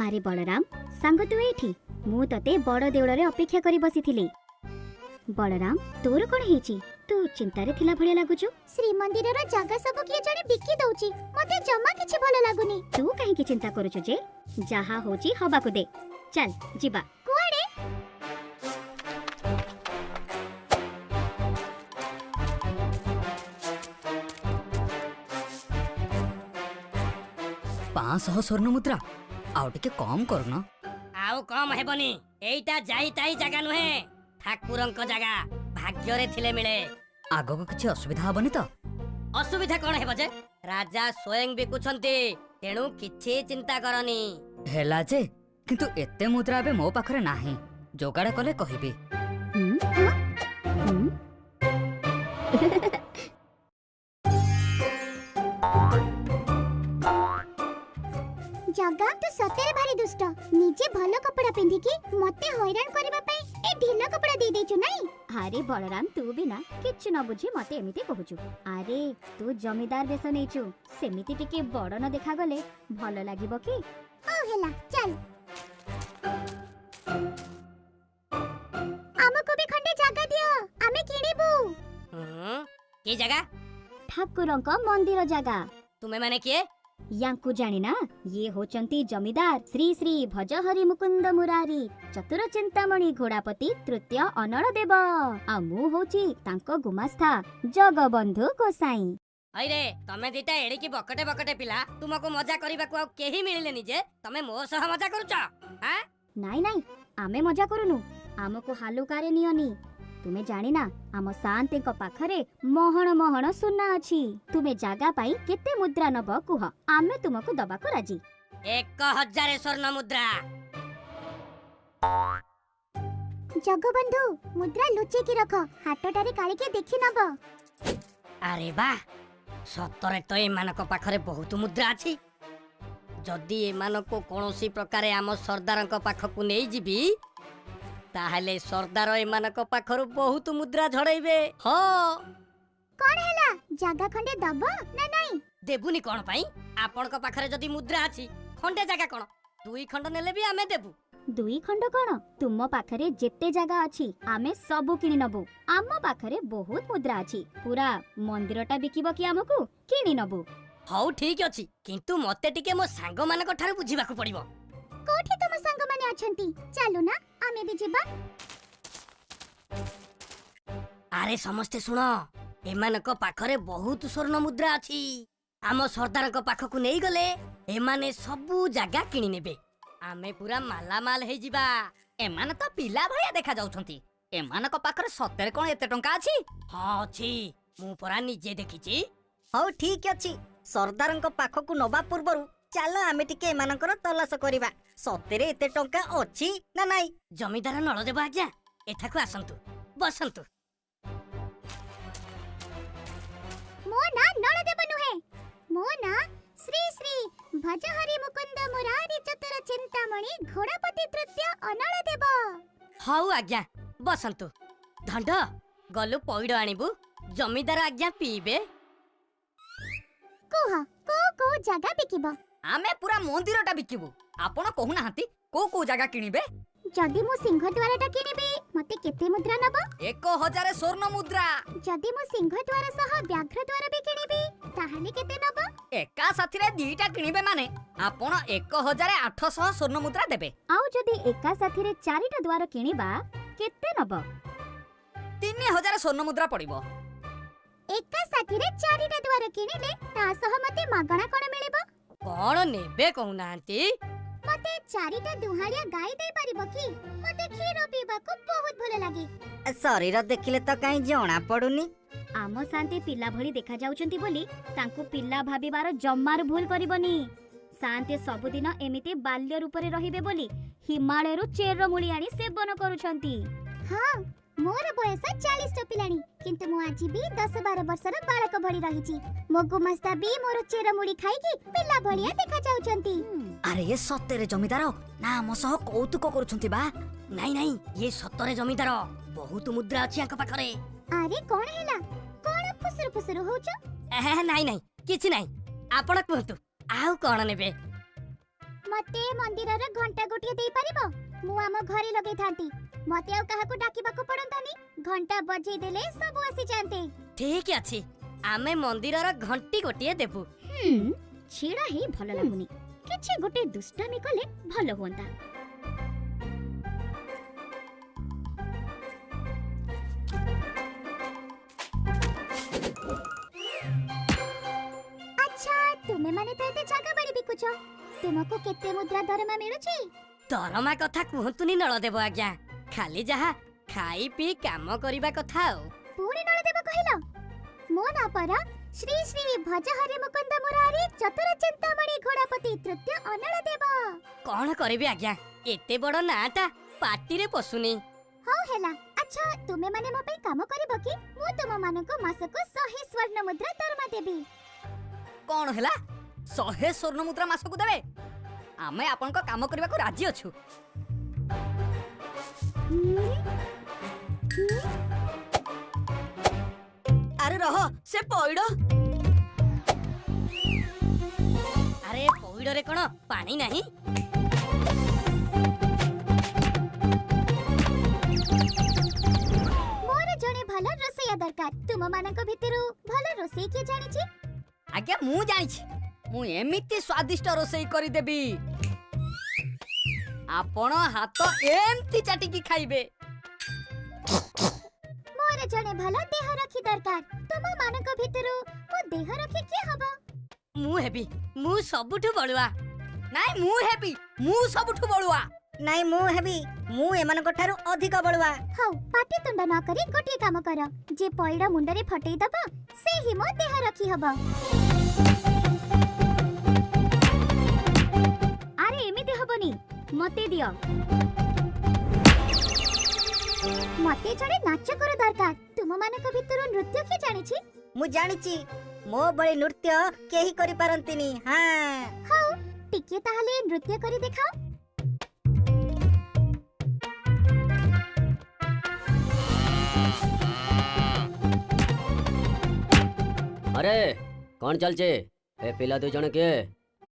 अरे बलराम सांग तू एठी मु तते बड़ देउଳରେ अपेक्षा करी बसिथिली। बलराम तोर कोन हेची तू चिंतारे थिला भलिया लागुछु। श्रीमंदिर रो जागा सब किए जणे बिकी दउची मते जम्मा किछि भलो लागुनी। तू काहे की चिंता करूछु जे जहा होची हबा को दे चल जिबा कुआडे 500 स्वर्ण मुद्रा आउ टिके कम करना। आउ कम हेबनी एइटा जाई ताई जगह नुहे ठाकुरंक जगह भाग्य रे थिले मिले। आगो को किछि असुविधा हबनी तो? असुविधा कोन हेबो जे राजा स्वयं बिकुछंती तेणु किछि चिंता करनी। हेला जे किंतु एते मुद्रा बे मो पाखरे नाही जोगाड़ कले कहिबी। जगा तू सतेरे भारी दुष्ट नीचे भलो कपड़ा पिंधी की मते हैरान करबा पई ए ढिला कपड़ा दे देछु नाही। अरे बलराम तू भी ना किछ न बुझी मते एमिति कहूछु। अरे तू जमीदार बेस नेचु सेमिति टिके बड़ न देखा गले भलो लागिबो की। ओ हेला चल हमको भी खंडे जगह दियो आमे किणीबू। की जगह? ठाकुरंक मंदिर जगह। तुमे माने किए? यांकु जानी ना ये होचंती जमीदार श्री श्री भजहरि मुकुंद मुरारी चतुर चिंतामणि घोड़ापति तृतीय अनल देव आ मु होची तांको गुमास्था जगबंधु गोसाई। अरे तमे दिटा एड़ी की बकटे बकटे पिला तुमको मजा करबा को केही मिलिलेनी जे तमे मो सह मजा करूछ। हां नाई नाई आमे मजा करूनु हमको हालुकारे नियनी। तुमे जानी ना आम शांति को पाखरे महण महण सुना अछि। तुमे जागा पाई केते मुद्रा नब कुह आमे तुमको दबा को राजी। 1000 स्वर्ण मुद्रा। जगबंधु मुद्रा लुचे की रख हाटटारे काली के देखि नब। अरे वाह सतरे तो एमानक पाखरे बहुत मुद्रा अछि। जदि एमानको कोनोसी प्रकारे आम सरदारक पाखकु नै जिबी ताहले सरदार एमानक पाखरु बहुत मुद्रा झड़ैबे। हो कोन हैला जागा खंडे दबो ना नाही? देबुनी कोन पई आपनक पाखरे जदि मुद्रा अछि खंडे जागा कोन 2 खंड नेले भी आमे देबु। 2 खंड कोन तुम पाखरे जेते जागा अछि आमे सब किनि नबु। आम पाखरे बहुत मुद्रा अछि पूरा मंदिरटा बिकिबो कि हमकु किनि नबु। हौ ठीक अछि किंतु मते टिके मो सांग मानक ठार बुझिबाकू पड़िबो। कोठी तुम संग माने अछंती चलो ना आमे भी जिबा। अरे समस्ते सुनो एमानक पाखरे बहुत स्वर्ण मुद्रा अछि। आम सरदारक पाखकु नै गले एमाने सबु जागा किनि नेबे आमे पूरा माला माल हे जिबा। एमाने तो पिला भया देखा जाउछंती एमानक पाखरे सतेरे कोन एते टंका अछि? हां अछि मु परा निजे देखिछि। हौ ठीक अछि सरदारंक पाखकु नबा पूर्वरु चलो आमे टिके एमानकर तलाश करिबा सतेरे एते टंका अछि ना नाही। जमीदार नळ देबा आज्ञा एठाकु आसंतु बसंतु। मो ना नळ देब नुहे मो ना श्री श्री भजहरि मुकुंद मुरारी चतुर चिंतामणि घोड़ापति तृतीय अनल देव। हौ आज्ञा बसंतु। धंड गलु पइड आनिबु जमीदार आज्ञा पीबे। कोहा को जगह बिकिबो? आमे पूरा मंदिरटा बिकिबु आपण कहू नाहंती को जागा किनिबे? जदि मु सिंह द्वारटा किनिबे मते केते मुद्रा नबो? 1000 स्वर्ण मुद्रा। जदि मु सिंह द्वार सह व्याघ्र द्वार भी किनिबे ताहाले केते नबो? एका साथीरे दीटा किनिबे माने आपण 1800 स्वर्ण मुद्रा देबे। आउ जदि एका साथीरे 4टा द्वार किनिबा केते नबो? 3000 स्वर्ण मुद्रा पड़िबो। एका साथीरे 4टा द्वार किनिले ता सह मते मागणा कोन मिलिबो? कोन नेबे कहू नांती? मते 4टा दुहालिया गाय दे परिबो की? मते क्षीर पीबा को बहुत भलो लागे। शरीर देखिले तो काई जणा पडुनी। आम शांति पिला भली देखा जाउचंती बोली तांकु पिला भाबिबार जम्मार भूल करबनी। शांति सबुदिन एमिति बाल्य रूप रे रहिबे बोली हिमालय रु चेर मुली आनी सेवन करूछंती। हां मोर बयस 40 टपिलानी किंतु मु आजि भी 10-12 वर्षर बालक भली रहिची। मो गुमास्ता भी मोर चेर मुली खाई की पिला भलिया देखा जाउछंती। अरे ये सतेरे जमीदार ना हम सह कौतुक करूछंती बा। नाई नाई ये सतरे जमीदार बहुत मुद्रा अछि आंक पाखरे। अरे कोन हैला कोन फुसुर फुसुर होछ? नाई नाई किछि नाई आपण कहंतु आउ कोन नेबे? मते मंदिरर घंटा गोटिए देई परिबो मु आम घरे लगेई थांती मते आ काहाकू डाकिबाकू पड़ंतानी घंटा बजै देले सब आसी जानते ठीक अछि आमे मंदिरर घंटी गोटिए देबु ଛିଡ଼ା ହେଇ ଭଲ ଲାଗୁନି କିଛି ଗୋଟେ ଦୁଷ୍ଟାମି କଲେ ଭଲ ହୁଅନ୍ତା। अच्छा तुमे माने तो एते जागा बाड़ी बिकुछ तुमको केते मुद्रा दरमा मिलुची दरमा कथा कुहतुनी नळदेव आज्ञा खाली जहा खाई पी काम करिबा कथा पुणी नळ देव कहिलो मो ना परा श्री श्री भजहरि मुकुंद मुरारी चतुर चिंतामणि घोड़ापति तृतीय अनल देव कौन करिबे आज्ञा एते बड़ नाटा पाटी रे पसुनी हो हेला अच्छा तुमे माने मो पे काम करिबो कि मु तुम मानको मासको 100 स्वर्ण मुद्रा दरमा देबी कौन हैला 100 स्वर्ण मुद्रा मासकु देबे आमे आपनका काम करबा को राजी अछु। अरे रह से पइडो अरे पइडो रे कोन पानी नाही मोर जणे भल रोसैया दरकार तुम मानको भितरु भल रोसै के जानि छी आज्ञा मु जानि छी मु एमिति स्वादिष्ट रोसई करी देबी आपण हाथ एमती चाटिकी खाइबे। मोर जणे भल देह रखी दरकार तुम मानको भितरु मो देह रखी के हबो मु हेबी मु सबुठु बळुआ नाइ मु हेबी मु सबुठु बळुआ ନାଇଁ ମୁଁ ହେବି ମୁଁ ଏମାନଙ୍କ ଠାରୁ ଅଧିକ ବଳୁଆ हौ पाटी तुंड न करी गोटे काम कर जे पइडा मुंडरे फटेई दबो से ही मो देह रखी हबो ଆରେ ଏମିତି ହବନି ମତେ ଦିଅ। मते जणे नाच कर दरकार तुम मानको भितरु नृत्य के जानि छी ମୁଁ ଜାଣିଛି ମୋ ଭଳି ନୃତ୍ୟ କେହି କରିପାରନ୍ତିନି ହଁ हौ टिके ताहले नृत्य करी देखाओ अरे कौन चलचे ए पिला दु जण के